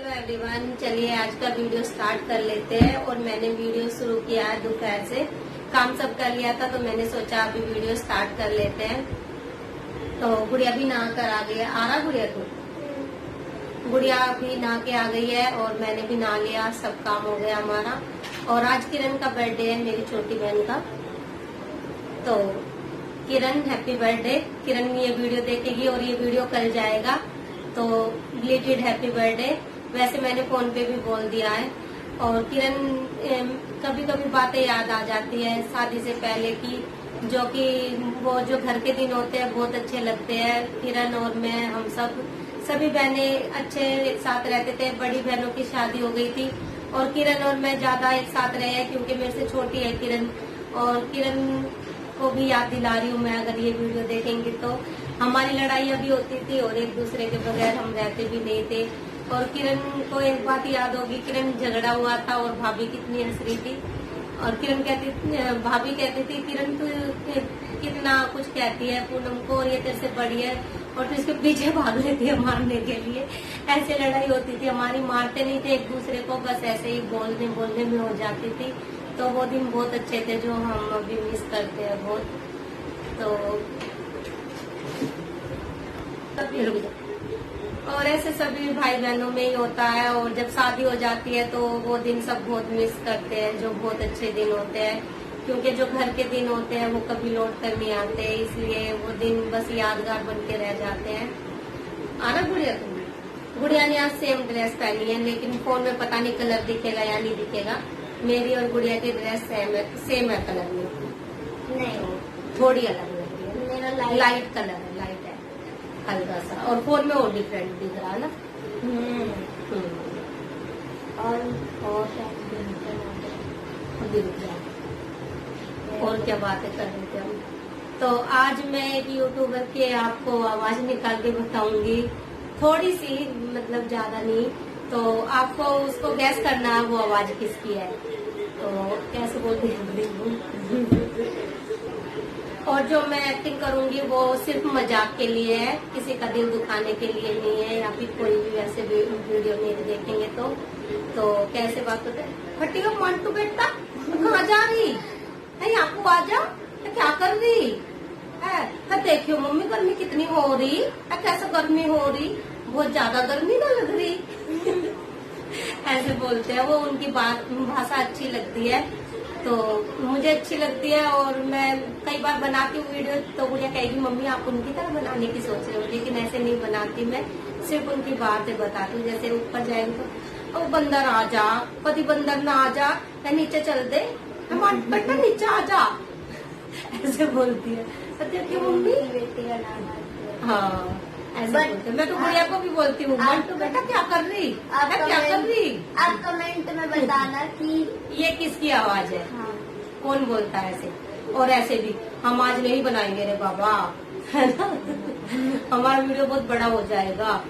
Hello everyone, चलिए आज का वीडियो स्टार्ट कर लेते हैं। और मैंने वीडियो शुरू किया है दोपहर से, काम सब कर लिया था तो मैंने सोचा अभी वीडियो स्टार्ट कर लेते हैं। तो गुड़िया भी नहा कर आ गई है। आ रहा गुड़िया तू? गुड़िया भी नहा के आ गई है और मैंने भी नहा लिया, सब काम हो गया हमारा। और आज किरण का बर्थडे है, मेरी छोटी बहन का। तो किरण हैप्पी बर्थडे। किरण ये वीडियो देखेगी और ये वीडियो कल जाएगा, तो रिलेटेड हैप्पी बर्थडे। वैसे मैंने फोन पे भी बोल दिया है। और किरण कभी कभी बातें याद आ जाती है शादी से पहले की, जो कि वो जो घर के दिन होते हैं बहुत अच्छे लगते हैं। किरण और मैं, हम सभी बहनें अच्छे एक साथ रहते थे। बड़ी बहनों की शादी हो गई थी और किरण और मैं ज्यादा एक साथ रहे हैं क्योंकि मेरे से छोटी है किरण। और किरण को भी याद दिला रही हूँ मैं, अगर ये वीडियो देखेंगे तो। हमारी लड़ाइयाँ भी होती थी और एक दूसरे के बगैर हम रहते भी नहीं थे। और किरण को एक बात याद होगी, किरण झगड़ा हुआ था और भाभी कितनी हंस रही थी। और किरण भाभी कहती थी किरण तू कितना कुछ कहती है पूनम को, और ये तेरे से बड़ी है, और फिर इसके पीछे भाग लेती है मारने के लिए। ऐसे लड़ाई होती थी हमारी, मारते नहीं थे एक दूसरे को, बस ऐसे ही बोलने में हो जाती थी। तो वो दिन बहुत अच्छे थे जो हम अभी मिस करते हैं बहुत। तो और ऐसे सभी भाई बहनों में ही होता है। और जब शादी हो जाती है तो वो दिन सब बहुत मिस करते हैं, जो बहुत अच्छे दिन होते हैं। क्योंकि जो घर के दिन होते हैं वो कभी लौट कर नहीं आते, इसलिए वो दिन बस यादगार बन के रह जाते हैं। आना गुड़िया तुम? गुड़िया ने आज सेम ड्रेस पहनी है, लेकिन फोन में पता नहीं कलर दिखेगा या नहीं दिखेगा। मेरी और गुड़िया की ड्रेस सेम है कलर में, नहीं थोड़ी अलग लग रही है। मेरा लाइट कलर है, लाइट है हल्का सा, और फोन में और डिफरेंट दिख रहा है ना। और क्या बातें कर रहे थे हम। तो आज मैं एक यूट्यूबर के आपको आवाज निकाल के बताऊंगी, थोड़ी सी, मतलब ज्यादा नहीं। तो आपको उसको गैस करना है वो आवाज किसकी है। तो कैसे बोलते हैं। और जो मैं एक्टिंग करूंगी वो सिर्फ मजाक के लिए है, किसी का दिल दुखाने के लिए नहीं है, या फिर कोई भी वैसे वीडियो नहीं देखेंगे तो कैसे बात करते हैं। फटिया मंटू बेटा कहाँ जा रही है, यहाँ को आ जा, क्या कर रही है। देखियो मम्मी गर्मी कितनी हो रही है, कैसे गर्मी हो रही, बहुत ज्यादा गर्मी ना लग रही। ऐसे बोलते हैं वो, उनकी भाषा अच्छी लगती है तो मुझे अच्छी लगती है। और मैं कई बार बनाती हूँ वीडियो तो मुझे कहेगी मम्मी आप उनकी तरह बनाने की सोच रहे हो, लेकिन ऐसे नहीं बनाती मैं, सिर्फ उनकी बातें बताती हूँ। जैसे ऊपर जाएंगे तो ओ बंदर आ जा, कभी बंदर ना आ जा, नीचे चल दे, बेटा नीचे आ जा, ऐसे बोलती है। देखिए मम्मी बेटी का नाम, हाँ ऐसे बोलते। मैं तो गुड़िया को भी बोलती हूँ मंटू बेटा क्या कर रही, क्या कर रही। आप कमेंट में बताना कि ये किसकी आवाज है। हाँ। कौन बोलता है ऐसे। और ऐसे भी हम आज नहीं बनाएंगे रे बाबा, है ना। हमारा वीडियो बहुत बड़ा हो जाएगा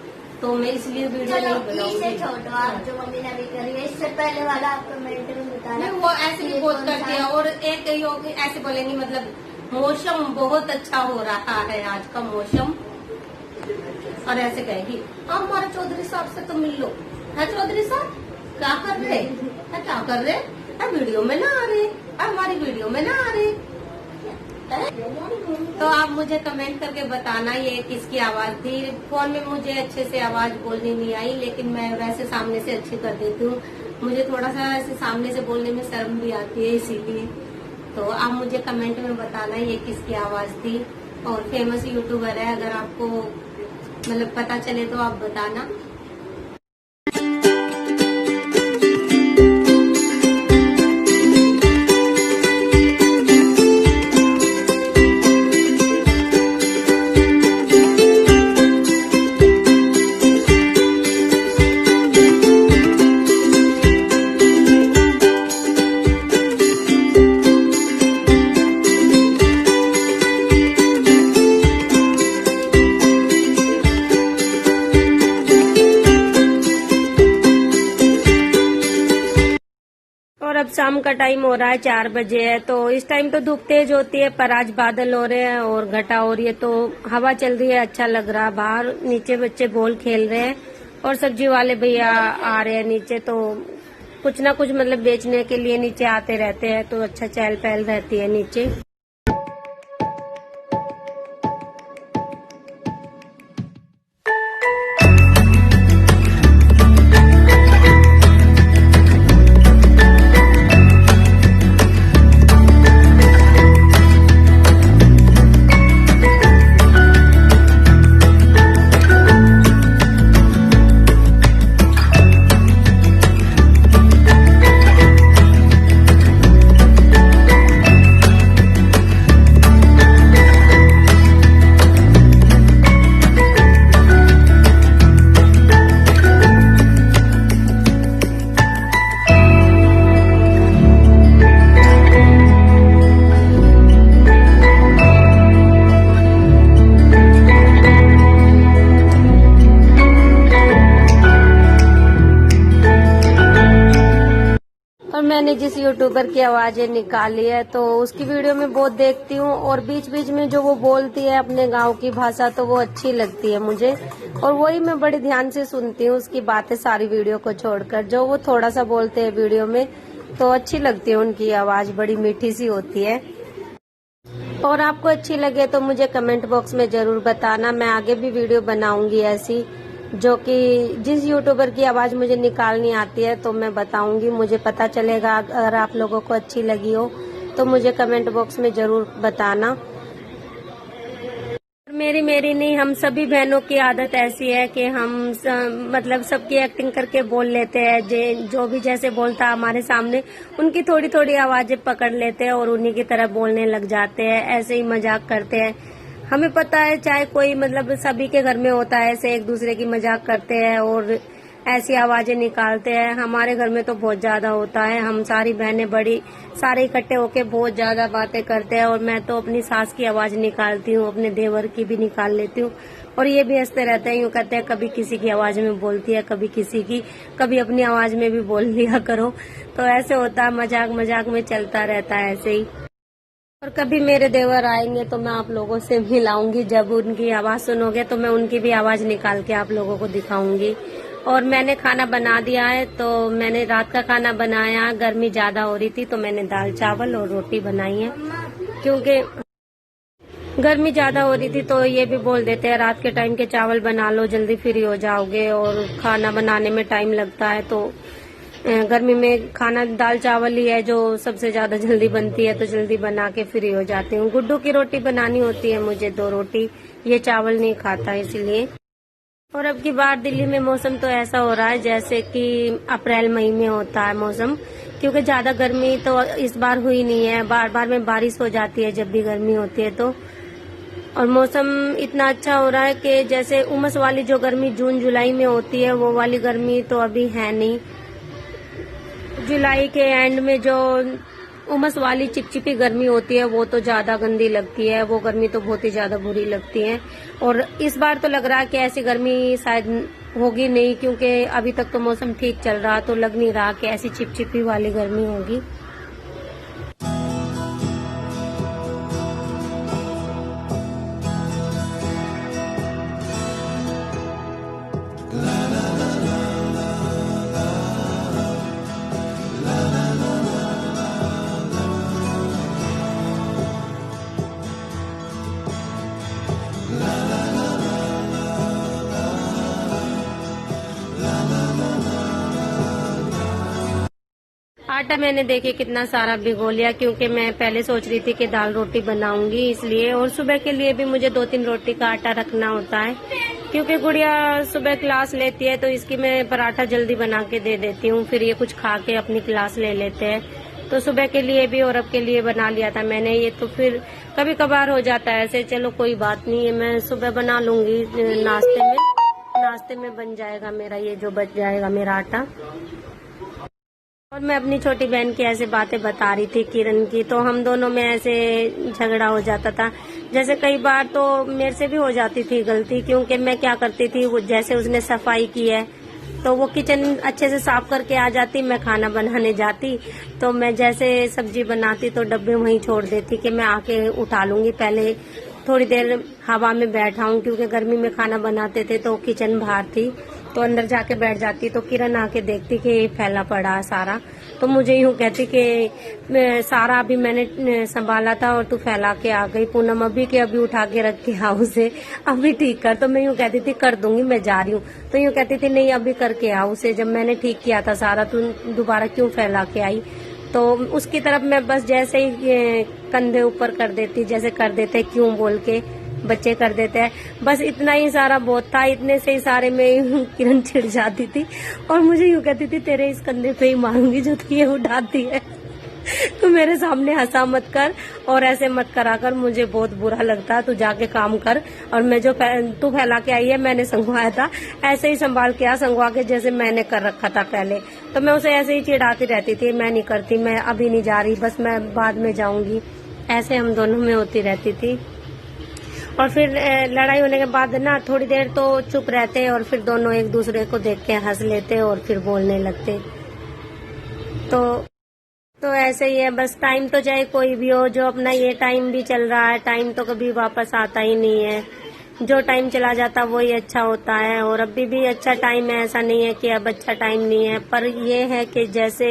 तो मैं इसलिए वीडियो नहीं बनाऊंगी। छोड़ो आप, जो मम्मी ने अभी करी है इससे पहले वाला आप कमेंट में बताना। वो ऐसे भी बहुत करती है। और एक ऐसे बोलेंगी, मतलब मौसम बहुत अच्छा हो रहा है आज का मौसम, और ऐसे कहेगी हमारे चौधरी साहब से तो मिल लो। है चौधरी साहब क्या कर रहे है, क्या कर रहे है, वीडियो में ना आ रहे, हमारी वीडियो में ना आ रहे। तो आप मुझे कमेंट करके बताना ये किसकी आवाज थी। फोन में मुझे अच्छे से आवाज बोलनी नहीं आई, लेकिन मैं वैसे सामने से अच्छी कर देती हूँ। मुझे थोड़ा सा ऐसे सामने से बोलने में शर्म भी आती है, इसीलिए। तो आप मुझे कमेंट में बताना ये किसकी आवाज थी। और फेमस यूट्यूबर है, अगर आपको मतलब पता चले तो आप बताना। और अब शाम का टाइम हो रहा है, 4 बजे है। तो इस टाइम तो धूप तेज होती है, पर आज बादल हो रहे हैं और घटा हो रही है, तो हवा चल रही है, अच्छा लग रहा है। बाहर नीचे बच्चे बॉल खेल रहे हैं और सब्जी वाले भैया आ रहे हैं नीचे, तो कुछ ना कुछ मतलब बेचने के लिए नीचे आते रहते हैं, तो अच्छा चहल पहल रहती है नीचे। और मैंने जिस यूट्यूबर की आवाजें निकाली है तो उसकी वीडियो में बहुत देखती हूँ, और बीच बीच में जो वो बोलती है अपने गांव की भाषा तो वो अच्छी लगती है मुझे, और वही मैं बड़े ध्यान से सुनती हूँ उसकी बातें सारी वीडियो को छोड़कर। जो वो थोड़ा सा बोलते हैं वीडियो में तो अच्छी लगती है, उनकी आवाज बड़ी मीठी सी होती है। और आपको अच्छी लगे तो मुझे कमेंट बॉक्स में जरूर बताना, मैं आगे भी वीडियो बनाऊंगी ऐसी, जो कि जिस यूट्यूबर की आवाज मुझे निकालनी आती है तो मैं बताऊंगी, मुझे पता चलेगा। अगर आप लोगों को अच्छी लगी हो तो मुझे कमेंट बॉक्स में जरूर बताना। मेरी नहीं, हम सभी बहनों की आदत ऐसी है कि हम मतलब सबकी एक्टिंग करके बोल लेते हैं। जो भी जैसे बोलता हमारे सामने उनकी थोड़ी थोड़ी आवाजें पकड़ लेते हैं और उन्हीं की तरह बोलने लग जाते हैं, ऐसे ही मजाक करते हैं। हमें पता है चाहे कोई मतलब सभी के घर में होता है ऐसे, एक दूसरे की मजाक करते हैं और ऐसी आवाजें निकालते हैं। हमारे घर में तो बहुत ज्यादा होता है, हम सारी बहनें बड़ी सारे इकट्ठे होके बहुत ज्यादा बातें करते हैं, और मैं तो अपनी सास की आवाज निकालती हूँ, अपने देवर की भी निकाल लेती हूँ, और ये भी हंसते रहते हैं, यूँ कहते हैं कभी किसी की आवाज में बोलती है, कभी किसी की, कभी अपनी आवाज में भी बोल लिया करो। तो ऐसे होता है, मजाक मजाक में चलता रहता है ऐसे ही। और कभी मेरे देवर आएंगे तो मैं आप लोगों से मिलाऊंगी, जब उनकी आवाज सुनोगे तो मैं उनकी भी आवाज निकाल के आप लोगों को दिखाऊंगी। और मैंने खाना बना दिया है, तो मैंने रात का खाना बनाया, गर्मी ज्यादा हो रही थी तो मैंने दाल चावल और रोटी बनाई है, क्योंकि गर्मी ज्यादा हो रही थी। तो ये भी बोल देते हैं रात के टाइम के चावल बना लो, जल्दी फ्री हो जाओगे, और खाना बनाने में टाइम लगता है, तो गर्मी में खाना दाल चावल ही है जो सबसे ज्यादा जल्दी बनती है, तो जल्दी बना के फ्री हो जाती हूँ। गुड्डू की रोटी बनानी होती है मुझे 2 रोटी, ये चावल नहीं खाता इसलिए। और अब की बार दिल्ली में मौसम तो ऐसा हो रहा है जैसे कि अप्रैल मई में होता है मौसम, क्योंकि ज्यादा गर्मी तो इस बार हुई नहीं है, बार बार में बारिश हो जाती है जब भी गर्मी होती है तो। और मौसम इतना अच्छा हो रहा है कि जैसे उमस वाली जो गर्मी जून जुलाई में होती है वो वाली गर्मी तो अभी है नहीं। जुलाई के एंड में जो उमस वाली चिपचिपी गर्मी होती है वो तो ज्यादा गंदी लगती है, वो गर्मी तो बहुत ही ज्यादा बुरी लगती है। और इस बार तो लग रहा है कि ऐसी गर्मी शायद होगी नहीं, क्योंकि अभी तक तो मौसम ठीक चल रहा, तो लग नहीं रहा कि ऐसी चिपचिपी वाली गर्मी होगी। आटा मैंने देखिए कितना सारा भिगो लिया, क्योंकि मैं पहले सोच रही थी कि दाल रोटी बनाऊंगी इसलिए, और सुबह के लिए भी मुझे 2-3 रोटी का आटा रखना होता है, क्योंकि गुड़िया सुबह क्लास लेती है तो इसकी मैं पराठा जल्दी बना के दे देती हूँ, फिर ये कुछ खा के अपनी क्लास ले लेते हैं। तो सुबह के लिए भी और अब के लिए बना लिया था मैंने ये, तो फिर कभी कभार हो जाता है ऐसे, चलो कोई बात नहीं है, मैं सुबह बना लूंगी नाश्ते में बन जाएगा मेरा ये जो बच जाएगा मेरा आटा। और मैं अपनी छोटी बहन की ऐसे बातें बता रही थी किरण की, तो हम दोनों में ऐसे झगड़ा हो जाता था। जैसे कई बार तो मेरे से भी हो जाती थी गलती, क्योंकि मैं क्या करती थी, वो जैसे उसने सफाई की है तो वो किचन अच्छे से साफ करके आ जाती, मैं खाना बनाने जाती, तो मैं जैसे सब्जी बनाती तो डब्बे वहीं छोड़ देती कि मैं आके उठा लूंगी, पहले थोड़ी देर हवा में बैठाऊं, क्योंकि गर्मी में खाना बनाते थे तो किचन बाहर थी, तो अंदर जाके बैठ जाती, तो किरण आके देखती कि ये फैला पड़ा सारा, तो मुझे यूं कहती कि सारा अभी मैंने संभाला था और तू फैला के आ गई, पूनम अभी के अभी उठा के रख के आओ उसे, अभी ठीक कर। तो मैं यूं कहती थी कर दूंगी, मैं जा रही हूँ। तो यूं कहती थी नहीं अभी करके आओ उसे, जब मैंने ठीक किया था सारा, तू दोबारा क्यों फैला के आई। तो उसकी तरफ मैं बस जैसे ही कंधे ऊपर कर देती, जैसे कर देते क्यों बोल के बच्चे कर देते हैं, बस इतना ही सारा बहुत था। इतने से ही सारे में किरण चिढ़ जाती थी और मुझे यूं कहती थी तेरे इस कंधे पे ही मारूंगी जो तू ये उठाती है। तो मेरे सामने हंसा मत कर और ऐसे मत करा कर, मुझे बहुत बुरा लगता है। तू जाके काम कर, और मैं जो तू फैला के आई है मैंने संगवाया था, ऐसे ही संभाल के आ, संगवा के जैसे मैंने कर रखा था पहले। तो मैं उसे ऐसे ही चिढ़ाती रहती थी, मैं नहीं करती, मैं अभी नहीं जा रही, बस मैं बाद में जाऊंगी। ऐसे हम दोनों में होती रहती थी। और फिर लड़ाई होने के बाद ना थोड़ी देर तो चुप रहते और फिर दोनों एक दूसरे को देख के हंस लेते और फिर बोलने लगते। तो ऐसे ही है बस। टाइम तो चाहे कोई भी हो, जो अपना ये टाइम भी चल रहा है, टाइम तो कभी वापस आता ही नहीं है। जो टाइम चला जाता वही अच्छा होता है, और अभी भी अच्छा टाइम है, ऐसा नहीं है कि अब अच्छा टाइम नहीं है। पर ये है कि जैसे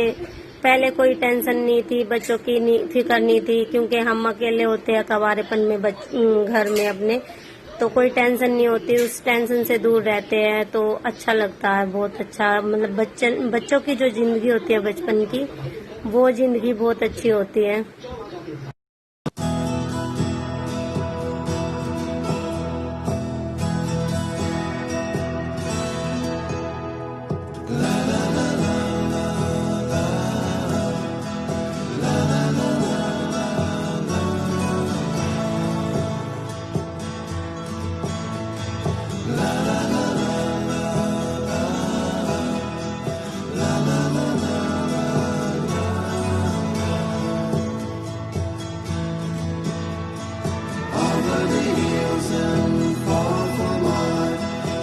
पहले कोई टेंशन नहीं थी, बच्चों की फिक्र नहीं थी, क्योंकि हम अकेले होते हैं कवारेपन में घर में अपने, तो कोई टेंशन नहीं होती, उस टेंशन से दूर रहते हैं तो अच्छा लगता है, बहुत अच्छा। मतलब बच्चों की जो जिंदगी होती है बचपन की, वो जिंदगी बहुत अच्छी होती है।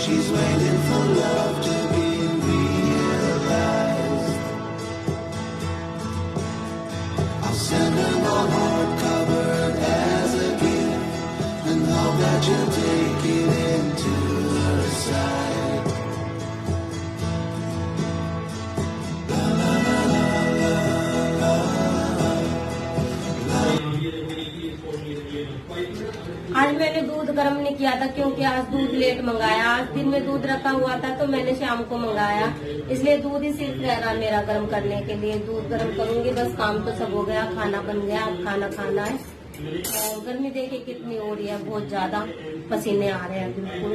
She's waiting for love to be realized. I'll send her my heart covered as a gift, and hope that you'll take it into her side. आज मैंने दूध गर्म नहीं किया था, क्योंकि आज दूध लेट मंगाया। आज दिन में दूध रखा हुआ था तो मैंने शाम को मंगाया, इसलिए दूध ही सिर्फ रह रहा मेरा गर्म करने के लिए। दूध गर्म करूंगी, बस काम तो सब हो गया, खाना बन गया, अब खाना खाना है। और गर्मी देखिए कितनी हो रही है, बहुत ज्यादा पसीने आ रहे हैं, बिल्कुल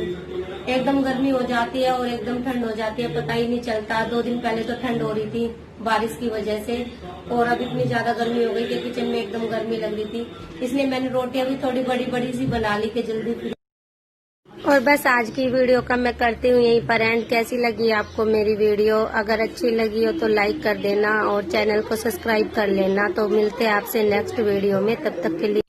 एकदम गर्मी हो जाती है और एकदम ठंड हो जाती है, पता ही नहीं चलता। 2 दिन पहले तो ठंड हो रही थी बारिश की वजह से, और अब इतनी ज्यादा गर्मी हो गई कि किचन में एकदम गर्मी लग रही थी, इसलिए मैंने रोटियां भी थोड़ी बड़ी बड़ी सी बना ली कि जल्दी। और बस आज की वीडियो का मैं करती हूँ यहीं पर एंड। कैसी लगी आपको मेरी वीडियो? अगर अच्छी लगी हो तो लाइक कर देना और चैनल को सब्सक्राइब कर लेना। तो मिलते हैं आपसे नेक्स्ट वीडियो में, तब तक के लिए